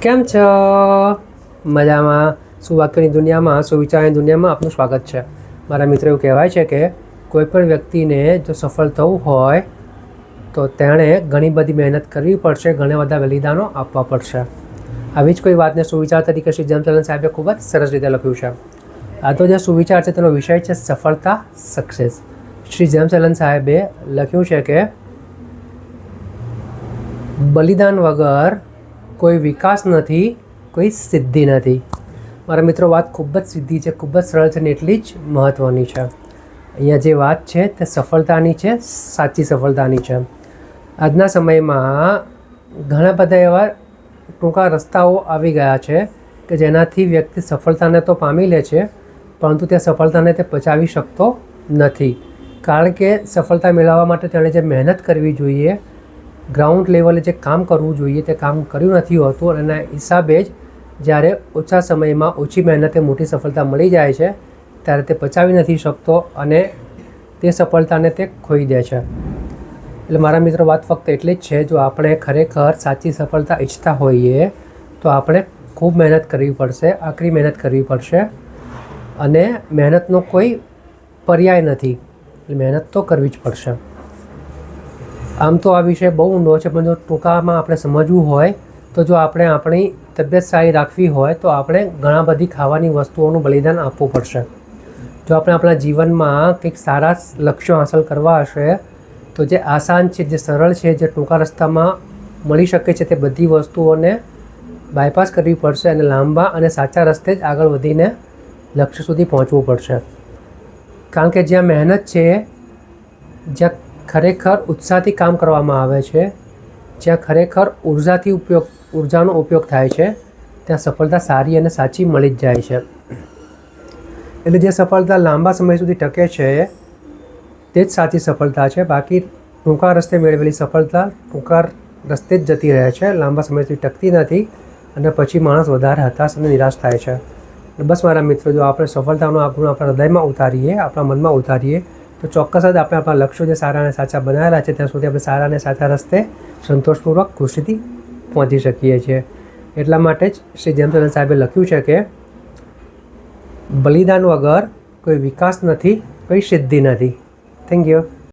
કેમ છો? મજામાં? સુવાક્યોની દુનિયામાં, સુવિચારની દુનિયામાં આપનું સ્વાગત છે. મારા મિત્રો એવું કહેવાય છે કે કોઈપણ વ્યક્તિને જો સફળ થવું હોય તો તેણે ઘણી બધી મહેનત કરવી પડશે, ઘણા બધા બલિદાનો આપવા પડશે. આવી જ કોઈ વાતને સુવિચાર તરીકે શ્રી જેમ્સ સાહેબે ખૂબ જ સરસ રીતે લખ્યું છે. આ તો જે સુવિચાર છે તેનો વિષય છે સફળતા, સક્સેસ. શ્રી જેમ્સ સાહેબે લખ્યું છે કે બલિદાન વગર કોઈ વિકાસ નથી, કોઈ સિદ્ધિ નથી. મારા મિત્રો, વાત ખૂબ જ સીધી છે, ખૂબ જ સરળ છે અને એટલી જ મહત્ત્વની છે. અહીંયા જે વાત છે તે સફળતાની છે, સાચી સફળતાની છે. આજના સમયમાં ઘણા બધા એવા ટૂંકા રસ્તાઓ આવી ગયા છે કે જેનાથી વ્યક્તિ સફળતાને તો પામી લે છે, પરંતુ તે સફળતાને તે પચાવી શકતો નથી. કારણ કે સફળતા મેળવવા માટે તેણે જે મહેનત કરવી જોઈએ, ગ્રાઉન્ડ લેવલે જે કામ કરવું જોઈએ તે કામ કર્યું નથી હોતું, અને એના હિસાબે જ જ્યારે ઓછા સમયમાં ઓછી મહેનતે મોટી સફળતા મળી જાય છે ત્યારે તે પચાવી નથી શકતો અને તે સફળતાને તે ખોઈ દે છે. એટલે મારા મિત્રો, વાત ફક્ત એટલી જ છે, જો આપણે ખરેખર સાચી સફળતા ઈચ્છતા હોઈએ તો આપણે ખૂબ મહેનત કરવી પડશે, આકરી મહેનત કરવી પડશે, અને મહેનતનો કોઈ પર્યાય નથી. એટલે મહેનત તો કરવી જ પડશે. આમ તો આ વિષય બહુ ઊંડો છે, પણ જો ટૂંકામાં આપણે સમજવું હોય તો જો આપણે આપણી તબિયત સારી રાખવી હોય તો આપણે ઘણા બધી ખાવાની વસ્તુઓનું બલિદાન આપવું પડશે. જો આપણે આપણા જીવનમાં કંઈક સારા લક્ષ્યો હાંસલ કરવા હશે તો જે આસાન છે, જે સરળ છે, જે ટૂંકા રસ્તામાં મળી શકે છે તે બધી વસ્તુઓને બાયપાસ કરવી પડશે અને લાંબા અને સાચા રસ્તે જ આગળ વધીને લક્ષ્ય સુધી પહોંચવું પડશે. કારણ કે જ્યાં મહેનત છે, જ્યાં ખરેખર ઉત્સાહથી કામ કરવામાં આવે છે, જ્યાં ખરેખર ઉર્જાનો ઉપયોગ થાય છે, ત્યાં સફળતા સારી અને સાચી મળી જ જાય છે. એટલે જે સફળતા લાંબા સમય સુધી ટકે છે તે જ સાચી સફળતા છે. બાકી ટૂંકા રસ્તે મેળવેલી સફળતા ટૂંકા રસ્તે જ જતી રહે છે, લાંબા સમય સુધી ટકતી નથી, અને પછી માણસ વધારે હતાશ અને નિરાશ થાય છે. બસ મારા મિત્રો, જો આપણે સફળતાનો આપણું આપણા હૃદયમાં ઉતારીએ, આપણા મનમાં ઉતારીએ તો ચોક્કસ જ આપણે આપણા લક્ષ્યો જે સારા અને સાચા બનાવેલા છે ત્યાં સુધી આપણે સારા અને સાચા રસ્તે સંતોષપૂર્વક ખુશીથી પહોંચી શકીએ છીએ. એટલા માટે જ શ્રી જેમ્સ સાહેબે લખ્યું છે કે બલિદાન વગર કોઈ વિકાસ નથી, કોઈ સિદ્ધિ નથી. Thank you.